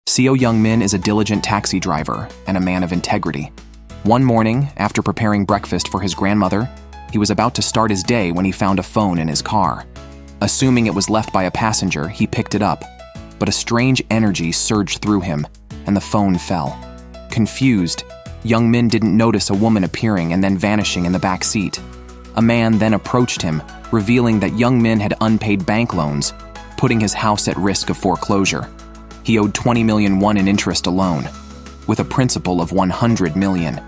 Seo Young-min is a diligent taxi driver and a man of integrity. One morning, after preparing breakfast for his grandmother, he was about to start his day when he found a phone in his car. Assuming it was left by a passenger, he picked it up, but a strange energy surged through him, and the phone fell. Confused, Young-min didn't notice a woman appearing and then vanishing in the back seat. A man then approached him, revealing that Young-min had unpaid bank loans, putting his house at risk of foreclosure. He owed 20 million won in interest alone, with a principal of 100 million.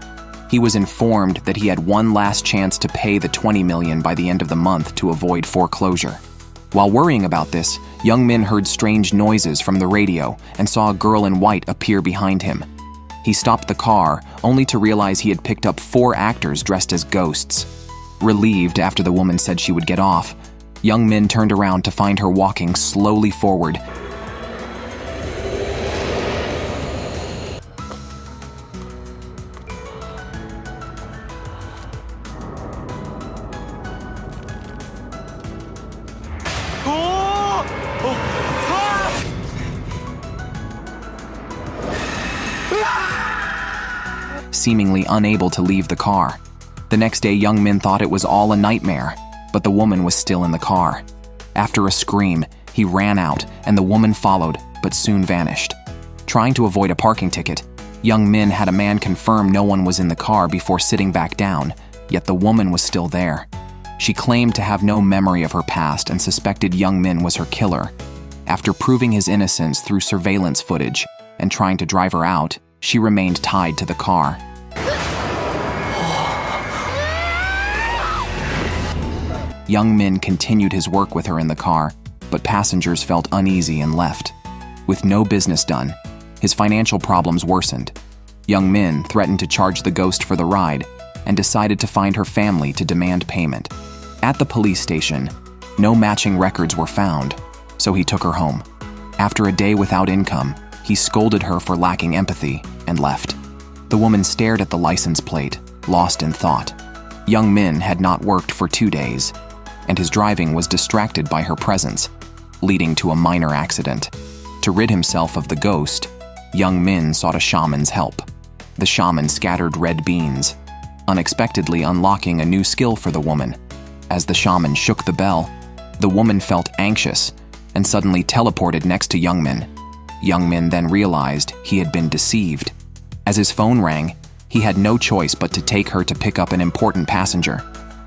He was informed that he had one last chance to pay the 20 million by the end of the month to avoid foreclosure. While worrying about this, Young-min heard strange noises from the radio and saw a girl in white appear behind him. He stopped the car, only to realize he had picked up 4 actors dressed as ghosts. Relieved after the woman said she would get off, Young-min turned around to find her walking slowly forward. Seemingly unable to leave the car. The next day, Young-min thought it was all a nightmare, but the woman was still in the car. After a scream, he ran out, and the woman followed, but soon vanished. Trying to avoid a parking ticket, Young-min had a man confirm no one was in the car before sitting back down, yet the woman was still there. She claimed to have no memory of her past and suspected Young-min was her killer. After proving his innocence through surveillance footage and trying to drive her out, she remained tied to the car. Young-min continued his work with her in the car, but passengers felt uneasy and left. With no business done, his financial problems worsened. Young-min threatened to charge the ghost for the ride and decided to find her family to demand payment. At the police station, no matching records were found, so he took her home. After a day without income, he scolded her for lacking empathy and left. The woman stared at the license plate, lost in thought. Young-min had not worked for 2 days, and his driving was distracted by her presence, leading to a minor accident. To rid himself of the ghost, Young-min sought a shaman's help. The shaman scattered red beans, unexpectedly unlocking a new skill for the woman. As the shaman shook the bell, the woman felt anxious and suddenly teleported next to Young-min. Young-min then realized he had been deceived. As his phone rang, he had no choice but to take her to pick up an important passenger.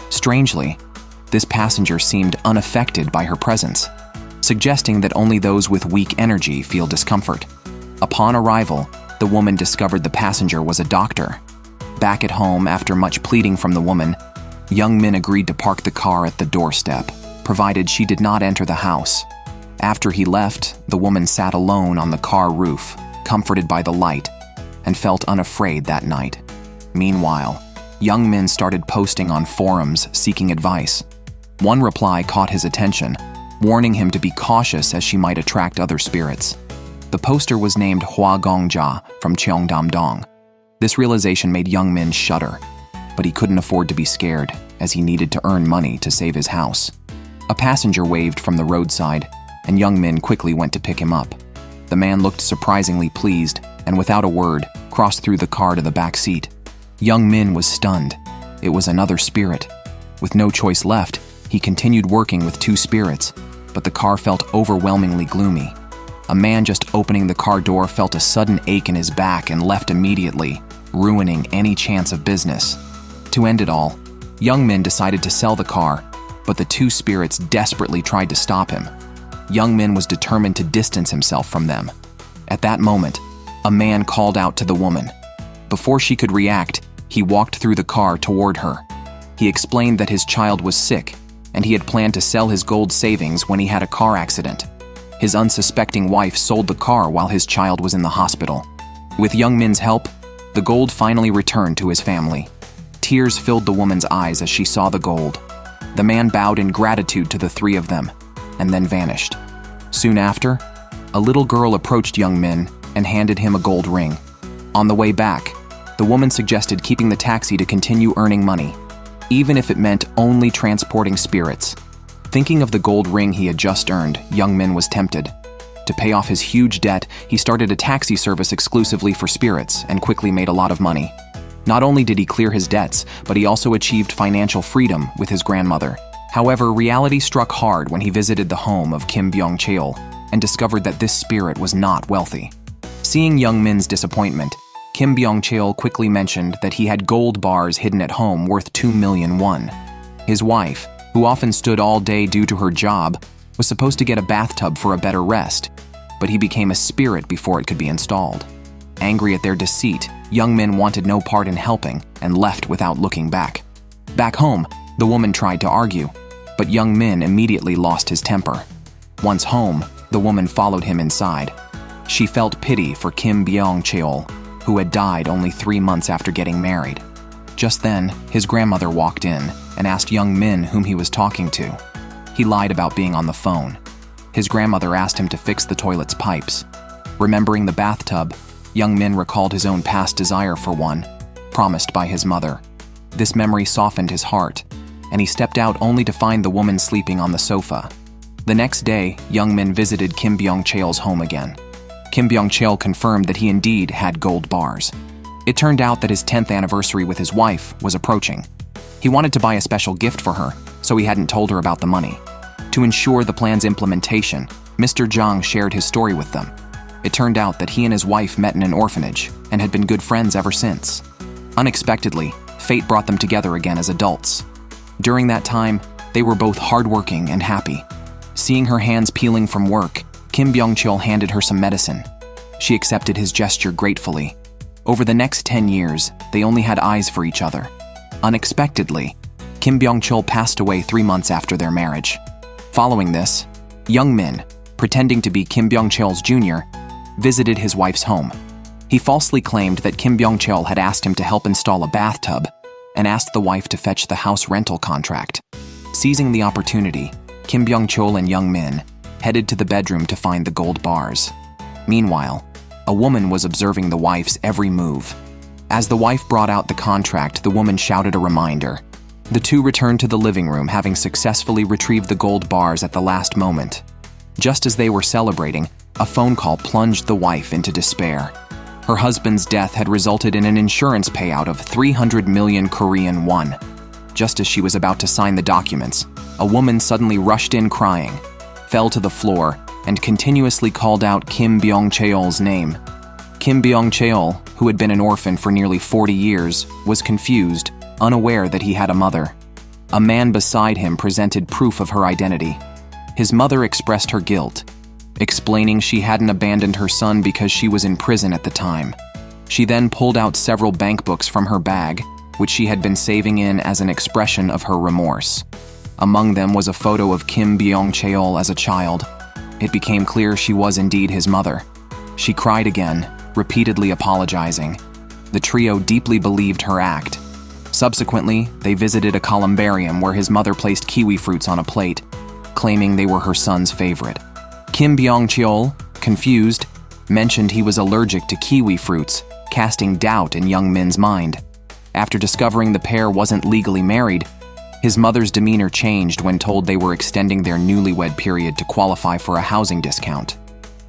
Strangely, this passenger seemed unaffected by her presence, suggesting that only those with weak energy feel discomfort. Upon arrival, the woman discovered the passenger was a doctor. Back at home, after much pleading from the woman, Young-min agreed to park the car at the doorstep, provided she did not enter the house. After he left, the woman sat alone on the car roof, comforted by the light, and felt unafraid that night. Meanwhile, Young-min started posting on forums seeking advice. One reply caught his attention, warning him to be cautious as she might attract other spirits. The poster was named Hua Gongjia from Cheongdam-dong. This realization made Young-min shudder, but he couldn't afford to be scared, as he needed to earn money to save his house. A passenger waved from the roadside, and Young-min quickly went to pick him up. The man looked surprisingly pleased, and without a word, crossed through the car to the back seat. Young-min was stunned. It was another spirit. With no choice left, he continued working with 2 spirits, but the car felt overwhelmingly gloomy. A man just opening the car door felt a sudden ache in his back and left immediately, ruining any chance of business. To end it all, Young-min decided to sell the car, but the 2 spirits desperately tried to stop him. Young-min was determined to distance himself from them. At that moment, a man called out to the woman. Before she could react, he walked through the car toward her. He explained that his child was sick, and he had planned to sell his gold savings when he had a car accident. His unsuspecting wife sold the car while his child was in the hospital. With Young-min's help, the gold finally returned to his family. Tears filled the woman's eyes as she saw the gold. The man bowed in gratitude to the 3 of them, and then vanished. Soon after, a little girl approached Young-min and handed him a gold ring. On the way back, the woman suggested keeping the taxi to continue earning money, even if it meant only transporting spirits. Thinking of the gold ring he had just earned, Young-min was tempted. To pay off his huge debt, he started a taxi service exclusively for spirits and quickly made a lot of money. Not only did he clear his debts, but he also achieved financial freedom with his grandmother. However, reality struck hard when he visited the home of Kim Byung-cheol and discovered that this spirit was not wealthy. Seeing Young Min's disappointment, Kim Byung-cheol quickly mentioned that he had gold bars hidden at home worth 2 million won. His wife, who often stood all day due to her job, was supposed to get a bathtub for a better rest, but he became a spirit before it could be installed. Angry at their deceit, Young Min wanted no part in helping and left without looking back. Back home, the woman tried to argue, but Young Min immediately lost his temper. Once home, the woman followed him inside. She felt pity for Kim Byung-cheol, who had died only 3 months after getting married. Just then, his grandmother walked in and asked Young Min whom he was talking to. He lied about being on the phone. His grandmother asked him to fix the toilet's pipes. Remembering the bathtub, Young Min recalled his own past desire for one, promised by his mother. This memory softened his heart, and he stepped out only to find the woman sleeping on the sofa. The next day, Young Min visited Kim Byung-cheol's home again. Kim Byung-cheol confirmed that he indeed had gold bars. It turned out that his 10th anniversary with his wife was approaching. He wanted to buy a special gift for her, so he hadn't told her about the money. To ensure the plan's implementation, Mr. Zhang shared his story with them. It turned out that he and his wife met in an orphanage and had been good friends ever since. Unexpectedly, fate brought them together again as adults. During that time, they were both hardworking and happy. Seeing her hands peeling from work, Kim Byung-cheol handed her some medicine. She accepted his gesture gratefully. Over the next 10 years, they only had eyes for each other. Unexpectedly, Kim Byung-cheol passed away 3 months after their marriage. Following this, Young Min, pretending to be Kim Byung-cheol's junior, visited his wife's home. He falsely claimed that Kim Byung-cheol had asked him to help install a bathtub and asked the wife to fetch the house rental contract. Seizing the opportunity, Kim Byung-cheol and Young Min headed to the bedroom to find the gold bars. Meanwhile, a woman was observing the wife's every move. As the wife brought out the contract, the woman shouted a reminder. The two returned to the living room, having successfully retrieved the gold bars at the last moment. Just as they were celebrating, a phone call plunged the wife into despair. Her husband's death had resulted in an insurance payout of 300 million Korean won. Just as she was about to sign the documents, a woman suddenly rushed in crying, fell to the floor, and continuously called out Kim Byung-cheol's name. Kim Byung-cheol, who had been an orphan for nearly 40 years, was confused, unaware that he had a mother. A man beside him presented proof of her identity. His mother expressed her guilt, explaining she hadn't abandoned her son because she was in prison at the time. She then pulled out several bank books from her bag, which she had been saving in as an expression of her remorse. Among them was a photo of Kim Byung-cheol as a child. It became clear she was indeed his mother. She cried again, repeatedly apologizing. The trio deeply believed her act. Subsequently, they visited a columbarium where his mother placed kiwi fruits on a plate, claiming they were her son's favorite. Kim Byung-cheol, confused, mentioned he was allergic to kiwi fruits, casting doubt in Young Min's mind. After discovering the pair wasn't legally married, his mother's demeanor changed when told they were extending their newlywed period to qualify for a housing discount.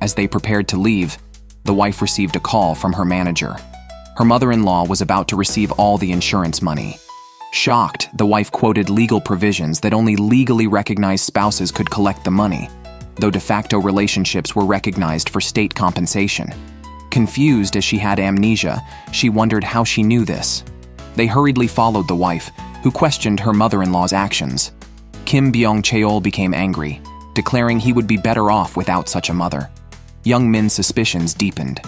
As they prepared to leave, the wife received a call from her manager. Her mother-in-law was about to receive all the insurance money. Shocked, the wife quoted legal provisions that only legally recognized spouses could collect the money, though de facto relationships were recognized for state compensation. Confused as she had amnesia, she wondered how she knew this. They hurriedly followed the wife, who questioned her mother-in-law's actions. Kim Byung-cheol became angry, declaring he would be better off without such a mother. Young Min's suspicions deepened.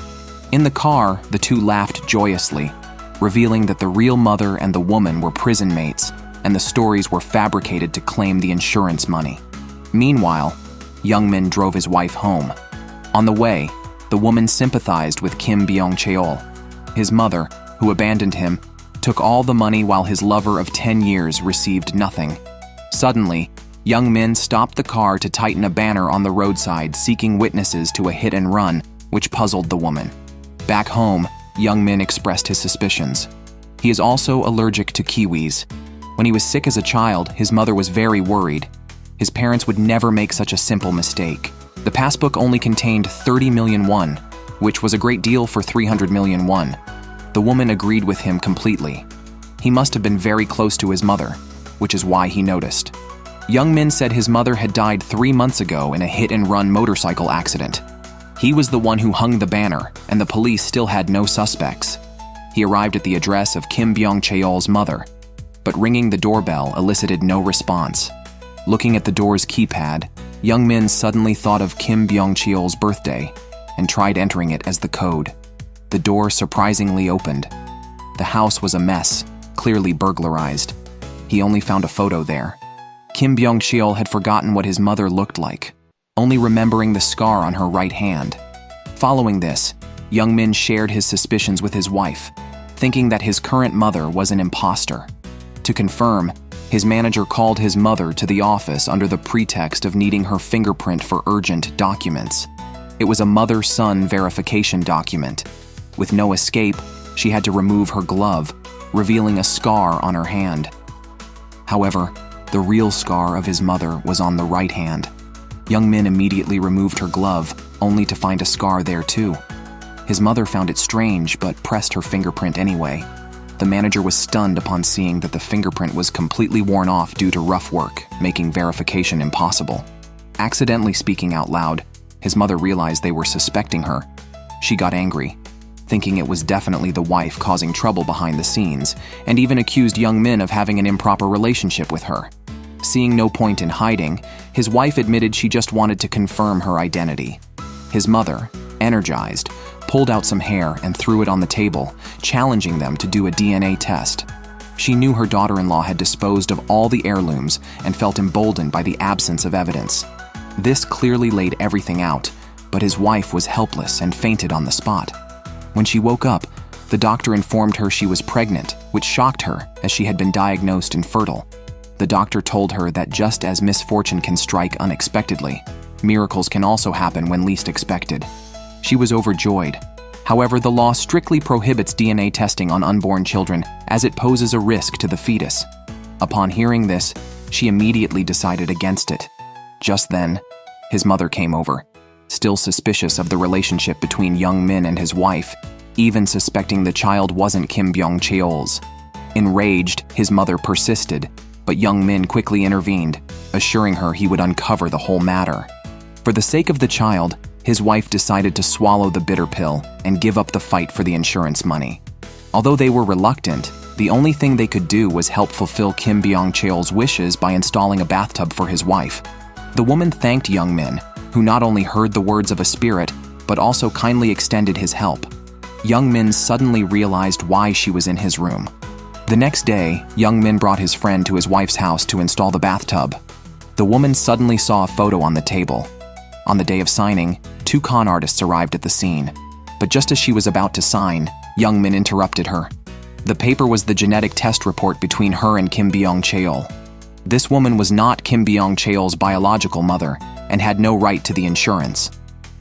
In the car, the two laughed joyously, revealing that the real mother and the woman were prison mates, and the stories were fabricated to claim the insurance money. Meanwhile, Young Min drove his wife home. On the way, the woman sympathized with Kim Byung-cheol. His mother, who abandoned him, took all the money while his lover of 10 years received nothing. Suddenly, Young Min stopped the car to tighten a banner on the roadside seeking witnesses to a hit and run, which puzzled the woman. Back home, Young Min expressed his suspicions. He is also allergic to kiwis. When he was sick as a child, his mother was very worried. His parents would never make such a simple mistake. The passbook only contained 30 million won, which was a great deal for 300 million won. The woman agreed with him completely. He must have been very close to his mother, which is why he noticed. Young Min said his mother had died 3 months ago in a hit-and-run motorcycle accident. He was the one who hung the banner, and the police still had no suspects. He arrived at the address of Kim Byung-cheol's mother, but ringing the doorbell elicited no response. Looking at the door's keypad, Young Min suddenly thought of Kim Byung-cheol's birthday and tried entering it as the code. The door surprisingly opened. The house was a mess, clearly burglarized. He only found a photo there. Kim Byung-cheol had forgotten what his mother looked like, only remembering the scar on her right hand. Following this, Young Min shared his suspicions with his wife, thinking that his current mother was an imposter. To confirm, his manager called his mother to the office under the pretext of needing her fingerprint for urgent documents. It was a mother-son verification document. With no escape, she had to remove her glove, revealing a scar on her hand. However, the real scar of his mother was on the right hand. Young Min immediately removed her glove, only to find a scar there too. His mother found it strange, but pressed her fingerprint anyway. The manager was stunned upon seeing that the fingerprint was completely worn off due to rough work, making verification impossible. Accidentally speaking out loud, his mother realized they were suspecting her. She got angry, thinking it was definitely the wife causing trouble behind the scenes, and even accused Young Min of having an improper relationship with her. Seeing no point in hiding, his wife admitted she just wanted to confirm her identity. His mother, energized, pulled out some hair and threw it on the table, challenging them to do a DNA test. She knew her daughter-in-law had disposed of all the heirlooms and felt emboldened by the absence of evidence. This clearly laid everything out, but his wife was helpless and fainted on the spot. When she woke up, the doctor informed her she was pregnant, which shocked her as she had been diagnosed infertile. The doctor told her that just as misfortune can strike unexpectedly, miracles can also happen when least expected. She was overjoyed. However, the law strictly prohibits DNA testing on unborn children as it poses a risk to the fetus. Upon hearing this, she immediately decided against it. Just then, his mother came over, still suspicious of the relationship between Young Min and his wife, even suspecting the child wasn't Kim Byung-cheol's. Enraged, his mother persisted, but Young Min quickly intervened, assuring her he would uncover the whole matter. For the sake of the child, his wife decided to swallow the bitter pill and give up the fight for the insurance money. Although they were reluctant, the only thing they could do was help fulfill Kim Byung-cheol's wishes by installing a bathtub for his wife. The woman thanked Young Min, who not only heard the words of a spirit, but also kindly extended his help. Young Min suddenly realized why she was in his room. The next day, Young Min brought his friend to his wife's house to install the bathtub. The woman suddenly saw a photo on the table. On the day of signing, 2 con artists arrived at the scene. But just as she was about to sign, Young Min interrupted her. The paper was the genetic test report between her and Kim Byung-cheol. This woman was not Kim Byung-cheol's biological mother and had no right to the insurance.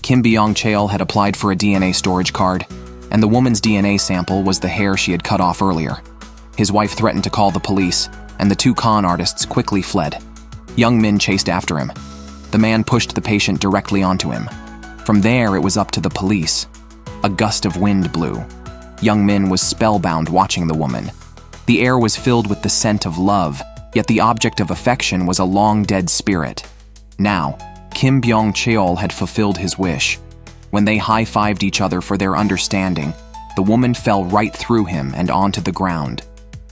Kim Byung-cheol had applied for a DNA storage card, and the woman's DNA sample was the hair she had cut off earlier. His wife threatened to call the police, and the 2 con artists quickly fled. Young Min chased after him. The man pushed the patient directly onto him. From there, it was up to the police. A gust of wind blew. Young Min was spellbound watching the woman. The air was filled with the scent of love, yet the object of affection was a long-dead spirit. Now, Kim Byung-cheol had fulfilled his wish. When they high-fived each other for their understanding, the woman fell right through him and onto the ground.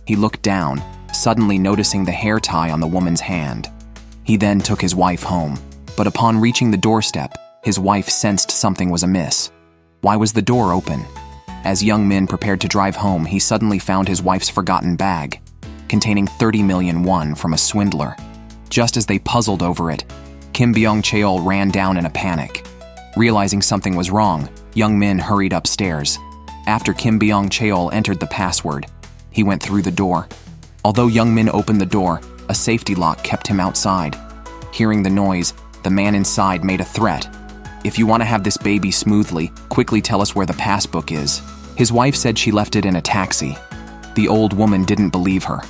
He looked down, suddenly noticing the hair tie on the woman's hand. He then took his wife home, but upon reaching the doorstep, his wife sensed something was amiss. Why was the door open? As Young Min prepared to drive home, he suddenly found his wife's forgotten bag, containing 30 million won from a swindler. Just as they puzzled over it, Kim Byung-cheol ran down in a panic. Realizing something was wrong, Young Min hurried upstairs. After Kim Byung-cheol entered the password, he went through the door. Although Young Min opened the door, a safety lock kept him outside. Hearing the noise, the man inside made a threat. "If you want to have this baby smoothly, quickly tell us where the passbook is." His wife said she left it in a taxi. The old woman didn't believe her.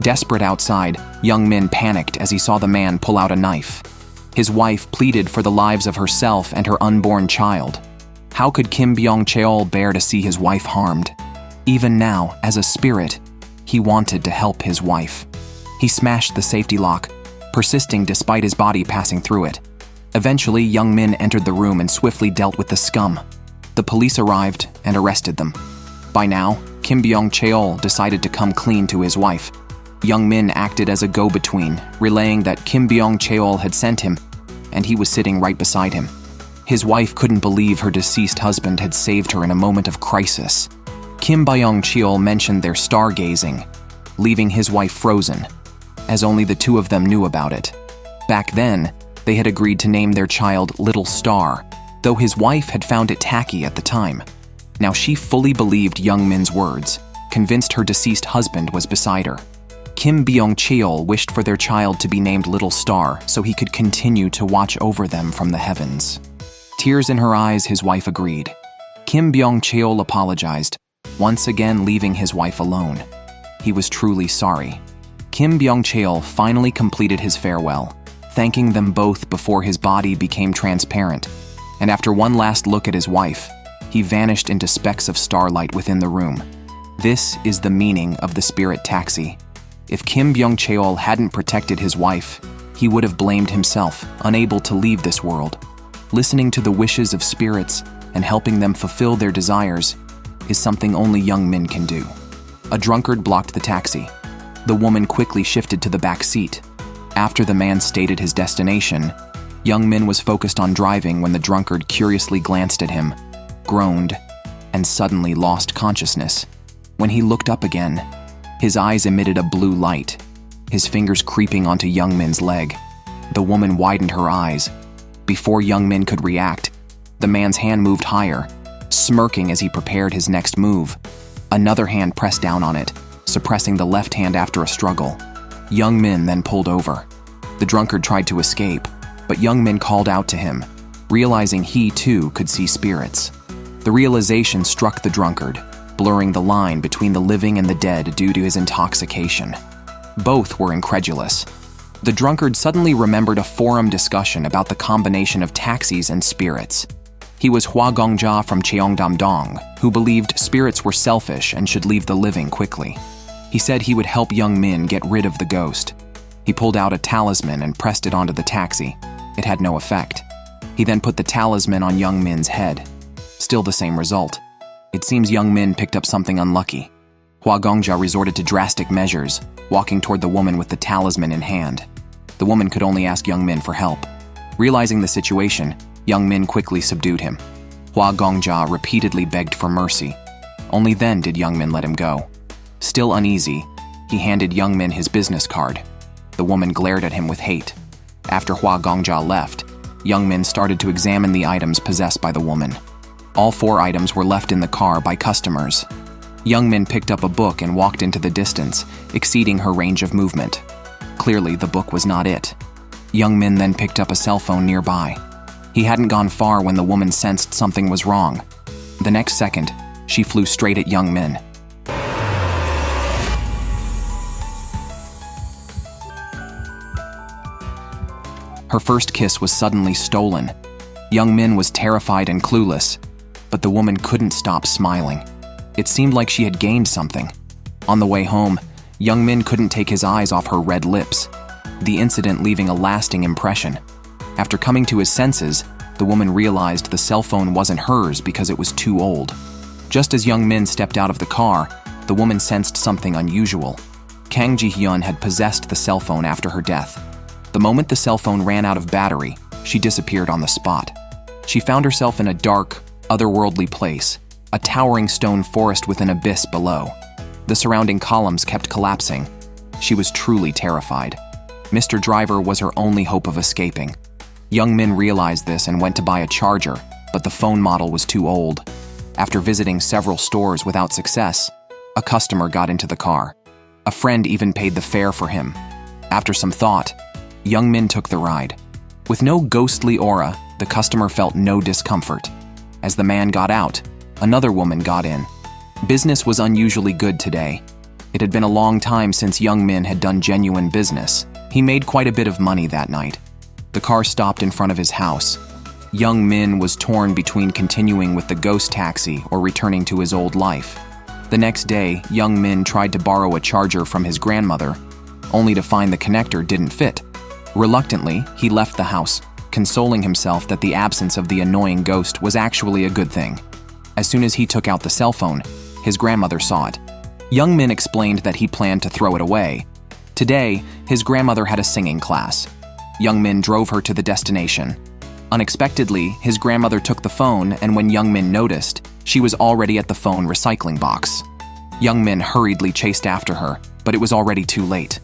Desperate outside, Young Min panicked as he saw the man pull out a knife. His wife pleaded for the lives of herself and her unborn child. How could Kim Byung-cheol bear to see his wife harmed? Even now, as a spirit, he wanted to help his wife. He smashed the safety lock, persisting despite his body passing through it. Eventually, Young Min entered the room and swiftly dealt with the scum. The police arrived and arrested them. By now, Kim Byung-cheol decided to come clean to his wife. Young Min acted as a go-between, relaying that Kim Byung-cheol had sent him, and he was sitting right beside him. His wife couldn't believe her deceased husband had saved her in a moment of crisis. Kim Byung-cheol mentioned their stargazing, leaving his wife frozen, as only the two of them knew about it. Back then, they had agreed to name their child Little Star, though his wife had found it tacky at the time. Now she fully believed Young Min's words, convinced her deceased husband was beside her. Kim Byung-cheol wished for their child to be named Little Star so he could continue to watch over them from the heavens. Tears in her eyes, his wife agreed. Kim Byung-cheol apologized, once again leaving his wife alone. He was truly sorry. Kim Byung-cheol finally completed his farewell, thanking them both before his body became transparent, and after one last look at his wife, he vanished into specks of starlight within the room. This is the meaning of the spirit taxi. If Kim Byung-cheol hadn't protected his wife, he would have blamed himself, unable to leave this world. Listening to the wishes of spirits and helping them fulfill their desires is something only Young Min can do. A drunkard blocked the taxi. The woman quickly shifted to the back seat. After the man stated his destination, Young Min was focused on driving when the drunkard curiously glanced at him, groaned, and suddenly lost consciousness. When he looked up again, his eyes emitted a blue light, his fingers creeping onto Young Min's leg. The woman widened her eyes. Before Young Min could react, the man's hand moved higher, smirking as he prepared his next move. Another hand pressed down on it, suppressing the left hand after a struggle. Young Min then pulled over. The drunkard tried to escape, but Young Min called out to him, realizing he too could see spirits. The realization struck the drunkard, blurring the line between the living and the dead due to his intoxication. Both were incredulous. The drunkard suddenly remembered a forum discussion about the combination of taxis and spirits. He was Hua Gongjia from Cheongdam-dong, who believed spirits were selfish and should leave the living quickly. He said he would help Young Min get rid of the ghost. He pulled out a talisman and pressed it onto the taxi. It had no effect. He then put the talisman on Young Min's head. Still the same result. It seems Young Min picked up something unlucky. Hua Gongjia resorted to drastic measures, walking toward the woman with the talisman in hand. The woman could only ask Young Min for help. Realizing the situation, Young Min quickly subdued him. Hua Gongjia repeatedly begged for mercy. Only then did Young Min let him go. Still uneasy, he handed Young Min his business card. The woman glared at him with hate. After Hua Gongjia left, Young Min started to examine the items possessed by the woman. All 4 items were left in the car by customers. Young Min picked up a book and walked into the distance, exceeding her range of movement. Clearly, the book was not it. Young Min then picked up a cell phone nearby. He hadn't gone far when the woman sensed something was wrong. The next second, she flew straight at Young Min. Her first kiss was suddenly stolen. Young Min was terrified and clueless, but the woman couldn't stop smiling. It seemed like she had gained something. On the way home, Young Min couldn't take his eyes off her red lips, the incident leaving a lasting impression. After coming to his senses, the woman realized the cell phone wasn't hers because it was too old. Just as Young Min stepped out of the car, the woman sensed something unusual. Kang Ji-hyun had possessed the cell phone after her death. The moment the cell phone ran out of battery, she disappeared on the spot. She found herself in a dark, otherworldly place, a towering stone forest with an abyss below. The surrounding columns kept collapsing. She was truly terrified. Mr. Driver was her only hope of escaping. Young Min realized this and went to buy a charger, but the phone model was too old. After visiting several stores without success, a customer got into the car. A friend even paid the fare for him. After some thought, Young Min took the ride. With no ghostly aura, the customer felt no discomfort. As the man got out, another woman got in. Business was unusually good today. It had been a long time since Young Min had done genuine business. He made quite a bit of money that night. The car stopped in front of his house. Young Min was torn between continuing with the ghost taxi or returning to his old life. The next day, young Min tried to borrow a charger from his grandmother, only to find the connector didn't fit. Reluctantly, he left the house, consoling himself that the absence of the annoying ghost was actually a good thing. As soon as he took out the cell phone, his grandmother saw it. Young Min explained that he planned to throw it away. Today, his grandmother had a singing class. Young Min drove her to the destination. Unexpectedly, his grandmother took the phone, and when Young Min noticed, she was already at the phone recycling box. Young Min hurriedly chased after her, but it was already too late.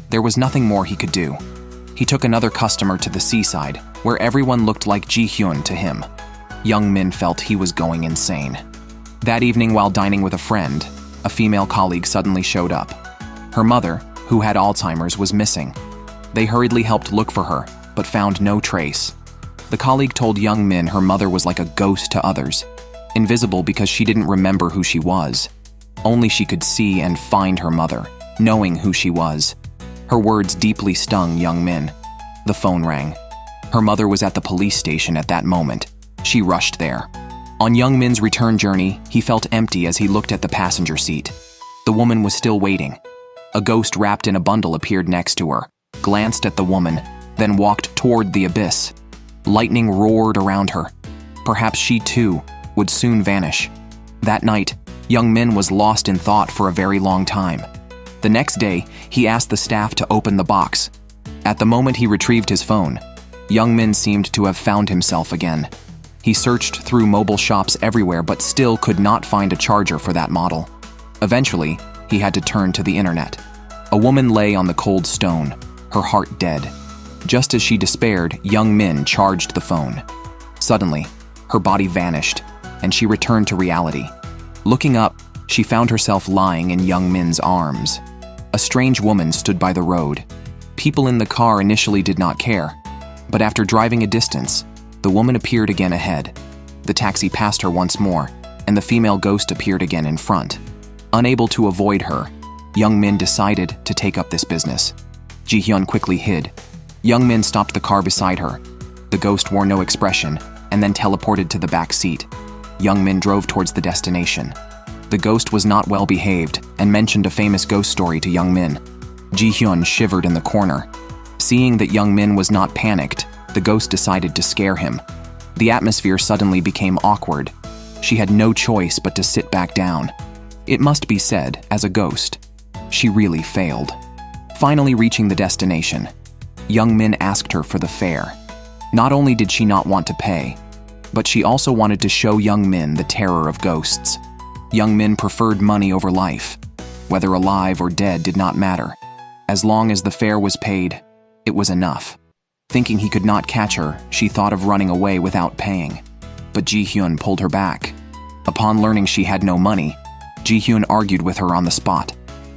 There was nothing more he could do. He took another customer to the seaside, where everyone looked like Ji-hyun to him. Young Min felt he was going insane. That evening, while dining with a friend, a female colleague suddenly showed up. Her mother, who had Alzheimer's, was missing. They hurriedly helped look for her, but found no trace. The colleague told Young Min her mother was like a ghost to others, invisible because she didn't remember who she was. Only she could see and find her mother, knowing who she was. Her words deeply stung Young Min. The phone rang. Her mother was at the police station at that moment. She rushed there. On Young Min's return journey, he felt empty as he looked at the passenger seat. The woman was still waiting. A ghost wrapped in a bundle appeared next to her, glanced at the woman, then walked toward the abyss. Lightning roared around her. Perhaps she, too, would soon vanish. That night, Young Min was lost in thought for a very long time. The next day, he asked the staff to open the box. At the moment he retrieved his phone, Young Min seemed to have found himself again. He searched through mobile shops everywhere but still could not find a charger for that model. Eventually, he had to turn to the internet. A woman lay on the cold stone, her heart dead. Just as she despaired, Young Min charged the phone. Suddenly, her body vanished, and she returned to reality. Looking up, she found herself lying in Young Min's arms. A strange woman stood by the road. People in the car initially did not care, but after driving a distance, the woman appeared again ahead. The taxi passed her once more, and the female ghost appeared again in front. Unable to avoid her, Young Min decided to take up this business. Ji-hyun quickly hid. Young Min stopped the car beside her. The ghost wore no expression, and then teleported to the back seat. Young Min drove towards the destination. The ghost was not well behaved and mentioned a famous ghost story to Young Min. Ji-hyun shivered in the corner. Seeing that Young Min was not panicked, the ghost decided to scare him. The atmosphere suddenly became awkward. She had no choice but to sit back down. It must be said, as a ghost, she really failed. Finally reaching the destination, Young Min asked her for the fare. Not only did she not want to pay, but she also wanted to show Young Min the terror of ghosts. Young Min preferred money over life. Whether alive or dead did not matter. As long as the fare was paid, it was enough. Thinking he could not catch her, she thought of running away without paying. But Ji-hyun pulled her back. Upon learning she had no money, Ji-hyun argued with her on the spot.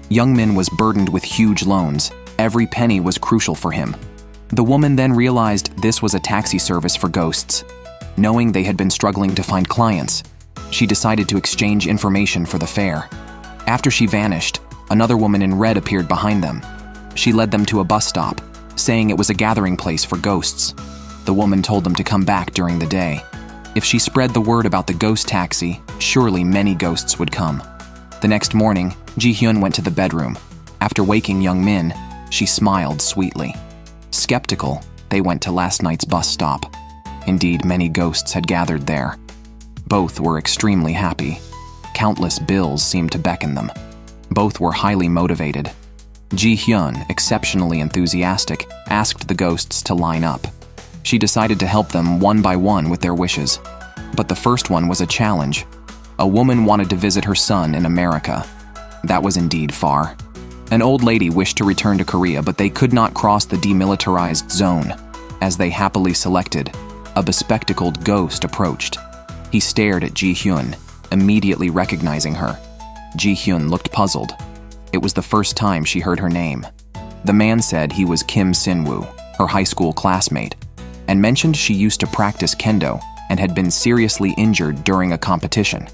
Young Min was burdened with huge loans. Every penny was crucial for him. The woman then realized this was a taxi service for ghosts. Knowing they had been struggling to find clients, she decided to exchange information for the fare. After she vanished, another woman in red appeared behind them. She led them to a bus stop, saying it was a gathering place for ghosts. The woman told them to come back during the day. If she spread the word about the ghost taxi, surely many ghosts would come. The next morning, Ji-hyun went to the bedroom. After waking Young Min, she smiled sweetly. Skeptical, they went to last night's bus stop. Indeed, many ghosts had gathered there. Both were extremely happy. Countless bills seemed to beckon them. Both were highly motivated. Ji-hyun, exceptionally enthusiastic, asked the ghosts to line up. She decided to help them one by one with their wishes. But the first one was a challenge. A woman wanted to visit her son in America. That was indeed far. An old lady wished to return to Korea, but they could not cross the demilitarized zone. As they happily selected, a bespectacled ghost approached. He stared at Ji-hyun, immediately recognizing her. Ji-hyun looked puzzled. It was the first time she heard her name. The man said he was Kim Sin-woo, her high school classmate, and mentioned she used to practice kendo and had been seriously injured during a competition.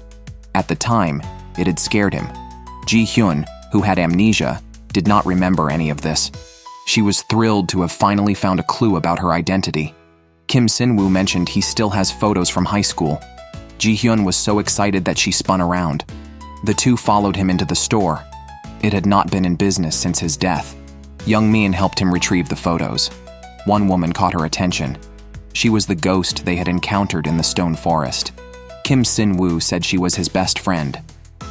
At the time, it had scared him. Ji-hyun, who had amnesia, did not remember any of this. She was thrilled to have finally found a clue about her identity. Kim Sin-woo mentioned he still has photos from high school. Ji-hyun was so excited that she spun around. The two followed him into the store. It had not been in business since his death. Young Min helped him retrieve the photos. One woman caught her attention. She was the ghost they had encountered in the stone forest. Kim Sin-woo said she was his best friend,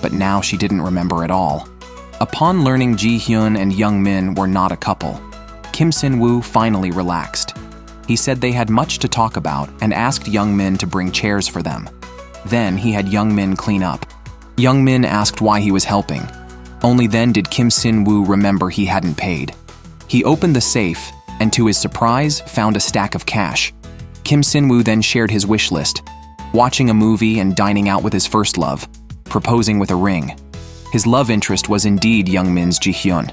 but now she didn't remember at all. Upon learning Ji-hyun and Young Min were not a couple, Kim Sin-woo finally relaxed. He said they had much to talk about and asked Young Min to bring chairs for them. Then he had Young Min clean up. Young Min asked why he was helping. Only then did Kim Sin-woo remember he hadn't paid. He opened the safe and, to his surprise, found a stack of cash. Kim Sin-woo then shared his wish list: watching a movie and dining out with his first love, proposing with a ring. His love interest was indeed Young Min's Ji-hyun.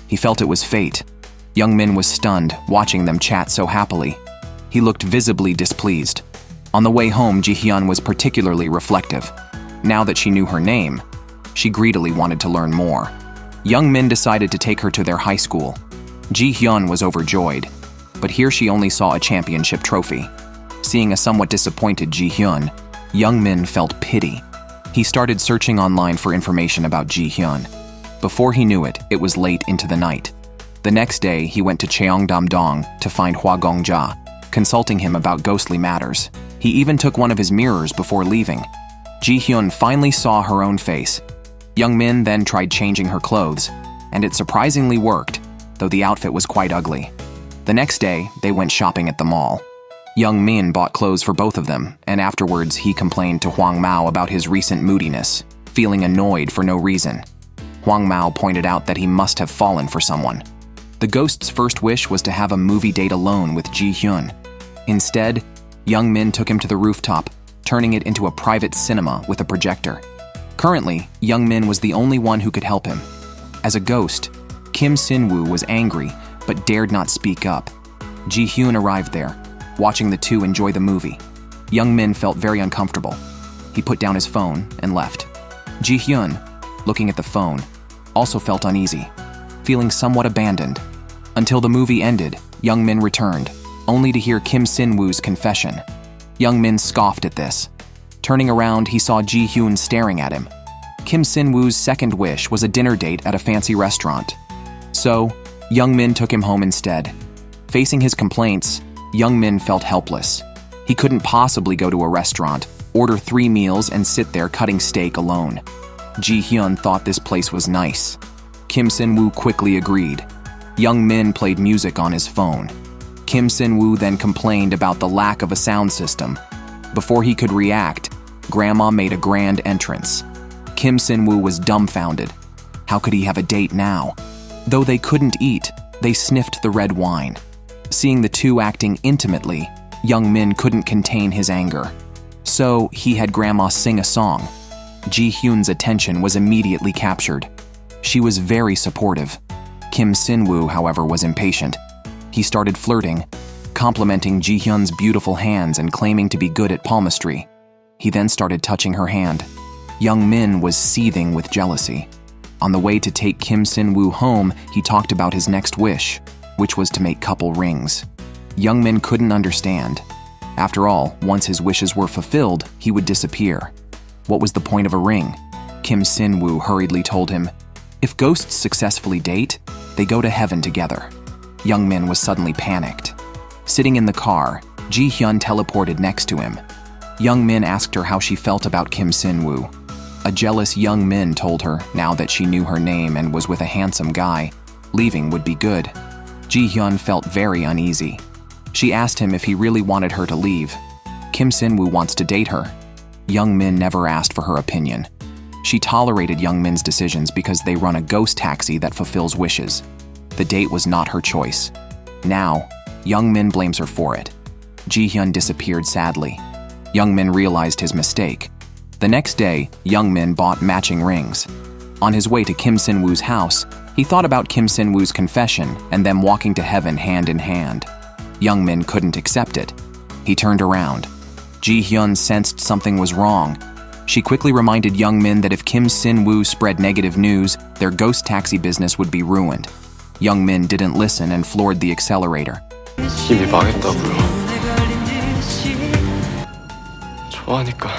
He felt it was fate. Young Min was stunned, watching them chat so happily. He looked visibly displeased. On the way home, Ji-hyun was particularly reflective. Now that she knew her name, she greedily wanted to learn more. Young Min decided to take her to their high school. Ji-hyun was overjoyed, but here she only saw a championship trophy. Seeing a somewhat disappointed Ji-hyun, Young Min felt pity. He started searching online for information about Ji-hyun. Before he knew it, it was late into the night. The next day, he went to Cheongdam-dong to find Hwa Gong-ja, consulting him about ghostly matters. He even took one of his mirrors before leaving. Ji-hyun finally saw her own face. Young Min then tried changing her clothes, and it surprisingly worked, though the outfit was quite ugly. The next day, they went shopping at the mall. Young Min bought clothes for both of them, and afterwards he complained to Hwang Mao about his recent moodiness, feeling annoyed for no reason. Hwang Mao pointed out that he must have fallen for someone. The ghost's first wish was to have a movie date alone with Ji-hyun. Instead, Young Min took him to the rooftop, turning it into a private cinema with a projector. Currently, Young Min was the only one who could help him. As a ghost, Kim Sin-woo was angry but dared not speak up. Ji-hyun arrived there, watching the two enjoy the movie. Young Min felt very uncomfortable. He put down his phone and left. Ji-hyun, looking at the phone, also felt uneasy, feeling somewhat abandoned. Until the movie ended, Young Min returned, only to hear Kim Sin-woo's confession. Young Min scoffed at this. Turning around, he saw Ji-hyun staring at him. Kim Sin-woo's second wish was a dinner date at a fancy restaurant. So, Young Min took him home instead. Facing his complaints, Young Min felt helpless. He couldn't possibly go to a restaurant, order 3 meals, and sit there cutting steak alone. Ji-hyun thought this place was nice. Kim Sin-woo quickly agreed. Young Min played music on his phone. Kim Sin-woo then complained about the lack of a sound system. Before he could react, Grandma made a grand entrance. Kim Sin-woo was dumbfounded. How could he have a date now? Though they couldn't eat, they sniffed the red wine. Seeing the two acting intimately, Young Min couldn't contain his anger. So he had Grandma sing a song. Ji-hyun's attention was immediately captured. She was very supportive. Kim Sin-woo, however, was impatient. He started flirting, complimenting Ji-hyun's beautiful hands and claiming to be good at palmistry. He then started touching her hand. Young Min was seething with jealousy. On the way to take Kim Sin-woo home, he talked about his next wish, which was to make couple rings. Young Min couldn't understand. After all, once his wishes were fulfilled, he would disappear. What was the point of a ring? Kim Sin-woo hurriedly told him, if ghosts successfully date, they go to heaven together. Young Min was suddenly panicked. Sitting in the car, Ji-hyun teleported next to him. Young Min asked her how she felt about Kim Sin-woo. A jealous Young Min told her, now that she knew her name and was with a handsome guy, leaving would be good. Ji-hyun felt very uneasy. She asked him if he really wanted her to leave. Kim Sin-woo wants to date her. Young Min never asked for her opinion. She tolerated Young Min's decisions because they run a ghost taxi that fulfills wishes. The date was not her choice. Now, Young Min blames her for it. Ji-hyun disappeared sadly. Young Min realized his mistake. The next day, Young Min bought matching rings. On his way to Kim Sin-woo's house, he thought about Kim Sin-woo's confession and them walking to heaven hand in hand. Young Min couldn't accept it. He turned around. Ji-hyun sensed something was wrong. She quickly reminded Young Min that if Kim Sin-woo spread negative news, their ghost taxi business would be ruined. Young Min didn't listen and floored the accelerator. 이미 망했다고요. 좋아하니까